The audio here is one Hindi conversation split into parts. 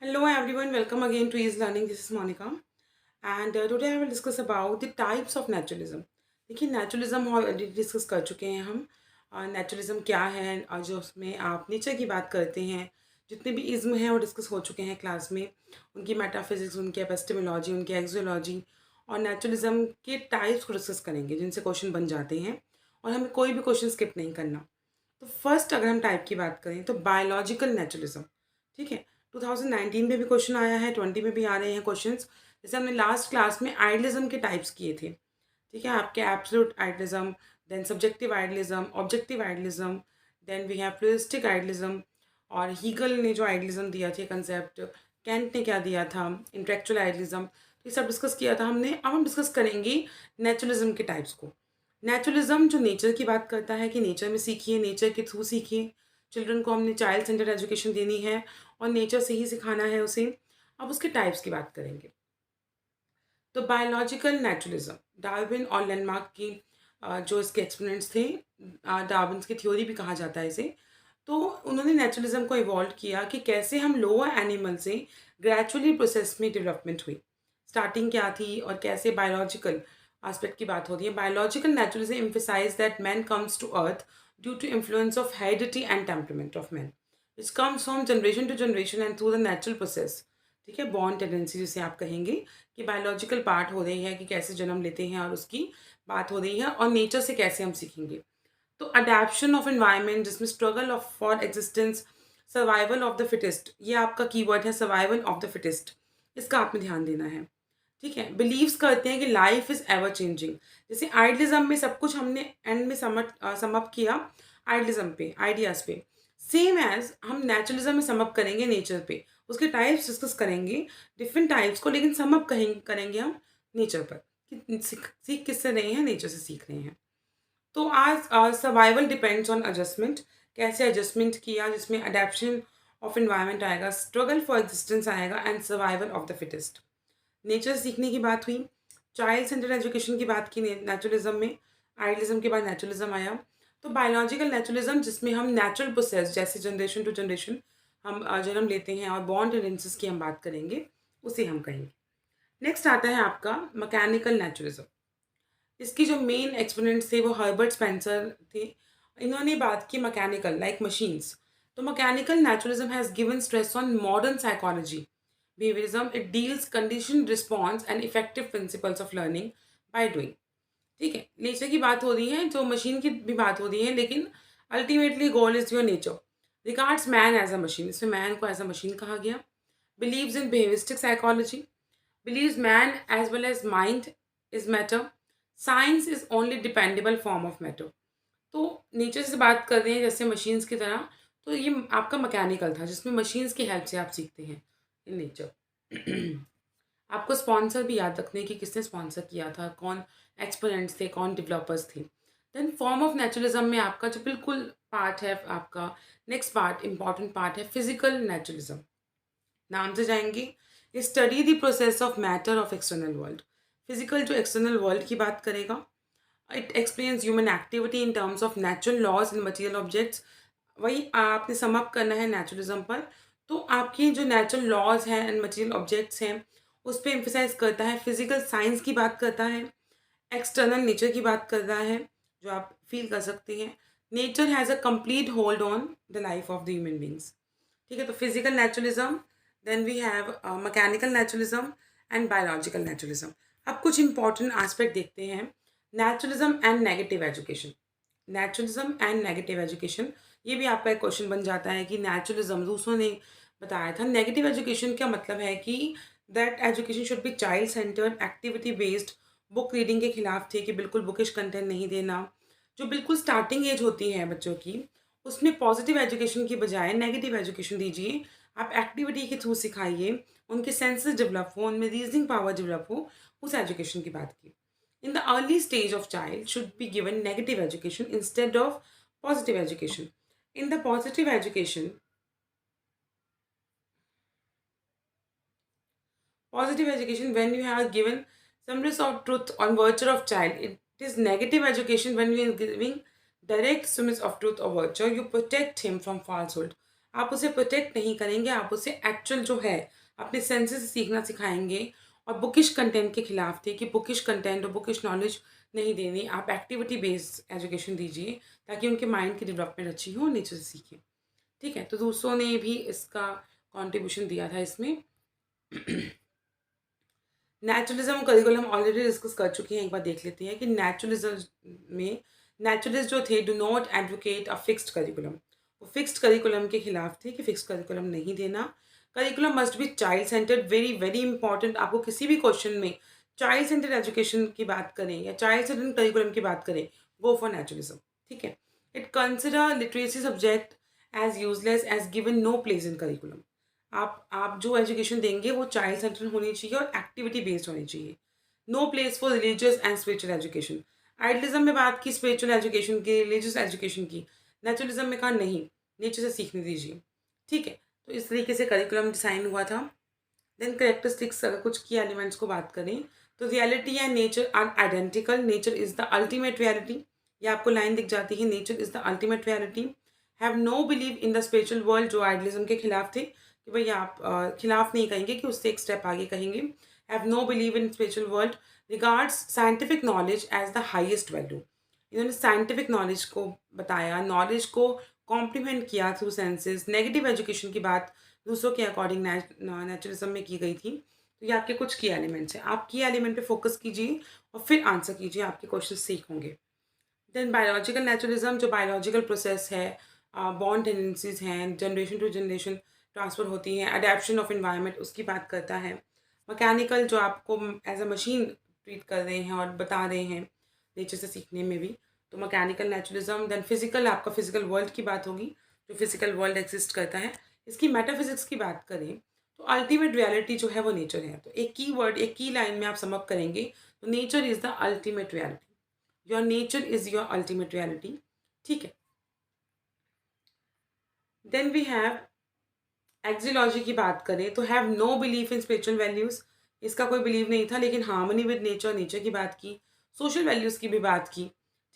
Hello everyone, welcome again to Ease Learning. This is Monica, and today I will discuss about the types of naturalism. देखिए नेचुरलिज्म ऑलरेडी डिस्कस कर चुके हैं हम। नेचुरलिज्म क्या है और जो उसमें आप नेचर की बात करते हैं, जितने भी इज्म हैं वो डिस्कस हो चुके हैं क्लास में। उनकी मेटाफिजिक्स, उनकी एपिस्टेमोलॉजी, उनकी एक्सोलॉजी और नेचुरलिज्म के टाइप्स को डिस्कस करेंगे जिनसे क्वेश्चन बन जाते हैं और हमें कोई भी क्वेश्चन स्किप नहीं करना। तो फर्स्ट अगर हम टाइप की बात करें तो बायोलॉजिकल नेचुरलिज्म। ठीक है, 2019 में भी क्वेश्चन आया है, 20 में भी आ रहे हैं क्वेश्चंस। जैसे हमने लास्ट क्लास में आइडलिज्म के टाइप्स किए थे। ठीक है, आपके absolute idealism, then subjective idealism, objective idealism, then we have pluralistic idealism और हीगल ने जो आइडलिज्म दिया थे कंसेप्ट, कैंट ने क्या दिया था, इंटेलेक्चुअल आइडलिज्म, तो ये सब डिस्कस किया था हमने। अब हम डिस्कस करेंगे नेचुरलिज्म के टाइप्स को। नेचुरलिज्म जो नेचर की बात करता है कि नेचर में सीखिए, नेचर के थ्रू सीखिए। चिल्ड्रन को हमने चाइल्ड सेंटर्ड एजुकेशन देनी है और नेचर से ही सिखाना है उसे। अब उसके टाइप्स की बात करेंगे। तो बायोलॉजिकल नेचुरलिज्म, डार्विन और लैंडमार्क की जो इसके एक्सपोनेंट्स थे, डार्विन की थ्योरी भी कहा जाता है इसे। तो उन्होंने नेचुरलिज्म को इवॉल्व किया कि कैसे हम लोअर एनिमल से ग्रेजुअली प्रोसेस में डेवलपमेंट हुई। स्टार्टिंग क्या थी और कैसे बायोलॉजिकल एस्पेक्ट की बात होती है। Biological naturalism emphasize that man comes to earth due to influence of heredity and temperament of man, which comes from generation to generation and through the natural process। ठीक है, बॉर्न टेंडेंसी जिसे आप कहेंगे कि बायोलॉजिकल पार्ट हो रही है कि कैसे जन्म लेते हैं और उसकी बात हो रही है और नेचर से कैसे हम सीखेंगे। तो अडेप्शन ऑफ एनवायरनमेंट जिसमें struggle of for existence, survival of the fittest, ये आपका कीवर्ड है, सर्वाइवल ऑफ द फिटेस्ट। इसका आपने ध्यान देना है। ठीक है, बिलीव्स करते हैं कि लाइफ इज एवर चेंजिंग। जैसे आइडलिज्म में सब कुछ हमने एंड में समअप किया आइडलिज्म पे, आइडियाज पे। सेम एज हम नेचुरलिज्म में समअप करेंगे नेचर पे। उसके टाइप्स डिस्कस करेंगे, डिफरेंट टाइप्स को, लेकिन समअप करेंगे हम नेचर पर कि सीख किससे रहे हैं, नेचर से सीख रहे हैं। तो आज सर्वाइवल डिपेंड्स ऑन एडजस्टमेंट। कैसे एडजस्टमेंट किया, जिसमें अडेप्शन ऑफ एनवायरनमेंट आएगा, स्ट्रगल फॉर एग्जिस्टेंस आएगा and survival of the fittest. Nature सीखने की बात हुई, चाइल्ड सेंटर्ड एजुकेशन की बात की नेचुरलिज्म में, आइडलिज्म के बाद नेचुरलिज्म आया। तो बायोलॉजिकल नेचुरलिज्म जिसमें हम नेचुरल प्रोसेस जैसे जनरेशन टू जनरेशन हम जन्म लेते हैं और बॉर्न टेंडेंसीज की हम बात करेंगे, उसे हम कहेंगे। नेक्स्ट आता है आपका मैकेनिकल नेचुरलिज्म। इसकी जो मेन एक्सपोनेंट्स थे वो हर्बर्ट स्पेंसर थे। इन्होंने बात की मैकेनिकल लाइक मशीन्स। तो mechanical naturalism has given stress on modern psychology behaviorism। It deals conditioned response and effective principles of learning by doing। ठीक है, नेचर की बात हो रही है, जो मशीन की भी बात हो रही है, लेकिन ultimately goal is your nature. Regards man as a machine, इसमें मैन को एज अ मशीन कहा गया। Believes in behaviouristic psychology, believes man as well as mind is matter, science is only dependable form of matter। तो नेचर से बात कर रहे हैं जैसे मशीन्स की तरह। तो ये आपका मैकेनिकल था जिसमें मशीन्स की हेल्प से आप सीखते हैं इन नेचर। आपको स्पॉन्सर भी याद रखने की किसने स्पॉन्सर किया था, कौन एक्सपोनेंट्स थे, कौन डेवलपर्स थे। देन फॉर्म ऑफ नेचुरलिज्म में आपका जो बिल्कुल पार्ट है, आपका नेक्स्ट पार्ट इंपॉर्टेंट पार्ट है फिजिकल नेचुरलिज्म। नाम से जाएंगे, study the process of matter of external world. Physical जो एक्सटर्नल वर्ल्ड की बात करेगा। It explains human activity in terms of natural laws in material objects. वही आपने समअप करना है नेचुरलिज्म पर। तो आपकी जो नेचुरल लॉज हैं एंड मटीरियल ऑब्जेक्ट्स हैं उस पर एम्फेसाइज करता है। फिजिकल साइंस की बात करता है, एक्सटर्नल नेचर की बात कर रहा है जो आप फील कर सकते हैं। Nature has a complete hold on the life of the human beings. ठीक है, तो physical naturalism, then we have mechanical naturalism and biological naturalism. अब कुछ इंपॉर्टेंट एस्पेक्ट देखते हैं। Naturalism and negative education. Naturalism and negative education, ये भी आपका एक क्वेश्चन बन जाता है कि नेचुरलिज्म रूसो ने बताया था। नेगेटिव एजुकेशन का मतलब है कि that education should be child centred, activity based. Book reading के खिलाफ थे कि बिल्कुल बुकिश कंटेंट नहीं देना। जो बिल्कुल स्टार्टिंग एज होती है बच्चों की, उसमें पॉजिटिव एजुकेशन की बजाय नेगेटिव एजुकेशन दीजिए। आप एक्टिविटी के थ्रू सिखाइए, उनके सेंसेस डेवलप हो, उनमें रीजनिंग पावर डेवलप हो, उस एजुकेशन की बात की। In the early stage of child should be given negative education instead of positive education। In the positive education, when you have given summaries of truth on virtue of child, it is negative education when you are giving direct summaries of truth or virtue, you protect him from falsehood। आप उसे प्रोटेक्ट नहीं करेंगे, आप उसे एक्चुअल जो है अपने सेंसेस से सीखना सिखाएँगे और बुकिश कंटेंट के खिलाफ थे कि बुकिश कंटेंट और बुकिश नॉलेज नहीं देनी, आप एक्टिविटी बेस्ड एजुकेशन दीजिए ताकि उनके माइंड की डेवलपमेंट अच्छी हो और नेचर से सीखें। ठीक है? तो दूसरों ने भी इसका कॉन्ट्रिब्यूशन दिया था इसमें। नेचुरलिज़्म करिकुलम ऑलरेडी डिस्कस कर चुके हैं, एक बार देख लेते हैं कि नेचुरलिज़्म में नेचुरलिस्ट जो थे do not advocate a fixed curriculum. वो फिक्स्ड करिकुलम के खिलाफ थे कि फिक्स्ड करिकुलम नहीं देना। Curriculum must be child centred, very very important. आपको किसी भी क्वेश्चन में चाइल्ड सेंटर्ड एजुकेशन की बात करें या चाइल्ड सेंटर्ड करिकुलम की बात करें, गो फॉर नेचुरलिज्म। ठीक है? It consider literacy subject as useless as given no place in curriculum. आप जो एजुकेशन देंगे वो चाइल्ड सेंटर्ड होनी चाहिए और एक्टिविटी बेस्ड होनी चाहिए। No place for religious and spiritual education. Idealism में बात की स्पिरिचुअल एजुकेशन की, रिलीजियस एजुकेशन की। नेचुरलिज्म में कहा नहीं, नेचर से सीखने दीजिए। ठीक है? तो इस तरीके से करिकुलम डिज़ाइन हुआ था। देन करेक्टरिस्टिक्स, अगर कुछ की एलिमेंट्स को बात करें तो reality and nature are identical, nature is the ultimate reality. ये आपको लाइन दिख जाती है, nature is the ultimate reality. Have no believe in the spiritual world, जो आइडलिज्म के खिलाफ थे कि भाई आप खिलाफ नहीं कहेंगे कि उससे एक स्टेप आगे कहेंगे। Have no believe in spiritual world, regards scientific knowledge as the highest value. इन्होंने साइंटिफिक नॉलेज को बताया, नॉलेज को कॉम्प्लीमेंट किया थ्रू सेंसेस। नेगेटिव एजुकेशन की बात दूसरों के अकॉर्डिंग नेचुरलिज्म में की गई थी। तो ये आपके कुछ की एलिमेंट्स हैं। आप की एलिमेंट पे फोकस कीजिए और फिर आंसर कीजिए, आपके क्वेश्चन सीख होंगे। देन बायोलॉजिकल नेचुरलिज्म, जो बायोलॉजिकल प्रोसेस है, बॉन्ड टेंडेंसीज हैं, जनरेशन टू जनरेशन ट्रांसफ़र होती हैं, अडेप्शन ऑफ एनवायरनमेंट उसकी बात करता है। मैकेनिकल, जो आपको एज अ मशीन ट्रीट कर रहे हैं और बता रहे हैं नेचर से सीखने में भी, तो मैकेनिकल नेचुरलिज्म। देन फिजिकल, आपका फिजिकल वर्ल्ड की बात होगी, जो फिजिकल वर्ल्ड एग्जिस्ट करता है। इसकी मेटाफिजिक्स की बात करें तो अल्टीमेट रियलिटी जो है वो नेचर है। तो एक की वर्ड, एक की लाइन में आप समअप करेंगे तो nature is the ultimate reality. Your nature is your ultimate reality. ठीक है? देन वी हैव एक्सियोलॉजी की बात करें तो have no belief in spiritual values. इसका कोई बिलीव नहीं था, लेकिन हार्मनी विद नेचर, नेचर की बात की, सोशल वैल्यूज़ की भी बात की।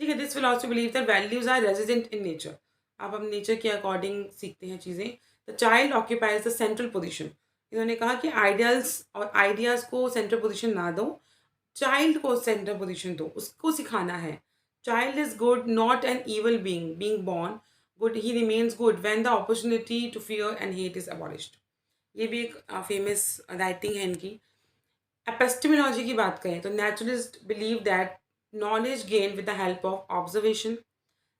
ठीक है? This philosophy believe that values are resident in nature. आप हम नेचर के अकॉर्डिंग सीखते हैं चीज़ें। The child occupies the central position. इन्होंने कहा कि आइडियल्स और आइडियाज़ को सेंट्रल पोजिशन ना दो, चाइल्ड को सेंट्रल पोजिशन दो, उसको सिखाना है। Child is good, not an evil being, being born good, he remains good when the opportunity to fear and hate is abolished. ये भी एक फेमस राइटिंग है इनकी। एपिस्टेमोलॉजी की बात करें तो naturalist believe that knowledge gain with the help of observation.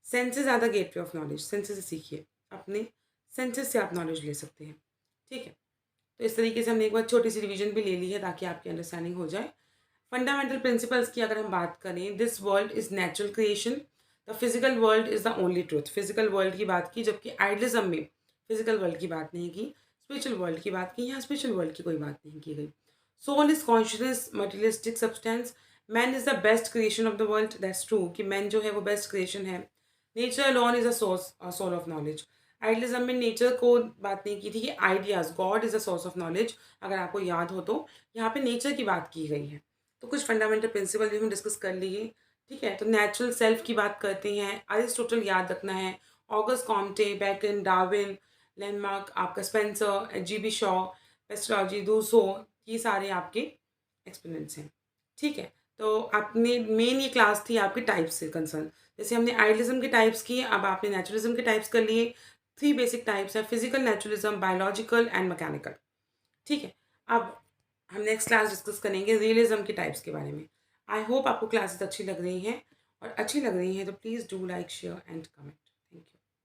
Senses are the gateway of knowledge. Senses से सीखिए, अपने सेंसेस से आप नॉलेज ले सकते हैं। ठीक है? तो इस तरीके से हमने एक बार छोटी सी रिवीजन भी ले ली है ताकि आपकी अंडरस्टैंडिंग हो जाए। फंडामेंटल प्रिंसिपल्स की अगर हम बात करें, this world is natural creation, the physical world is the only truth. Physical world की बात की, जबकि आइडलिज्म में फिजिकल वर्ल्ड की बात नहीं की, स्पिरिचुअल वर्ल्ड की बात की। यहाँ स्पिरिचुअल वर्ल्ड की कोई बात नहीं की गई। Soul is consciousness, materialistic substance. Man is the best creation of the world, that's true कि मैन जो है वो बेस्ट क्रिएशन है। Nature alone is a source, soul of knowledge. Idealism में नेचर को बात नहीं की थी कि ideas, God is a source of knowledge. अगर आपको याद हो तो यहाँ पे नेचर की बात की गई है। तो कुछ फंडामेंटल प्रिंसिपल भी हम डिस्कस कर लिए। ठीक है? तो नेचुरल सेल्फ की बात करते हैं, अरिस्टोटल याद रखना है, August Comte, Bacon, Darwin, Lamarck, आपका Spencer, G B Shaw, Pestalozzi, Rousseau, ये सारे आपके एक्सपोनेंट्स हैं। ठीक है? तो आपने मेन ये क्लास थी आपकी टाइप्स से कंसर्न। जैसे हमने आइडियलिज्म के टाइप्स किए, अब आपने नेचुरलिज्म के टाइप्स कर लिए। 3 बेसिक टाइप्स हैं, physical naturalism, biological and mechanical. ठीक है? अब हम नेक्स्ट क्लास डिस्कस करेंगे रियलिज्म के टाइप्स के बारे में। आई होप आपको क्लासेस अच्छी लग रही हैं, और अच्छी लग रही हैं तो please do like, share and comment.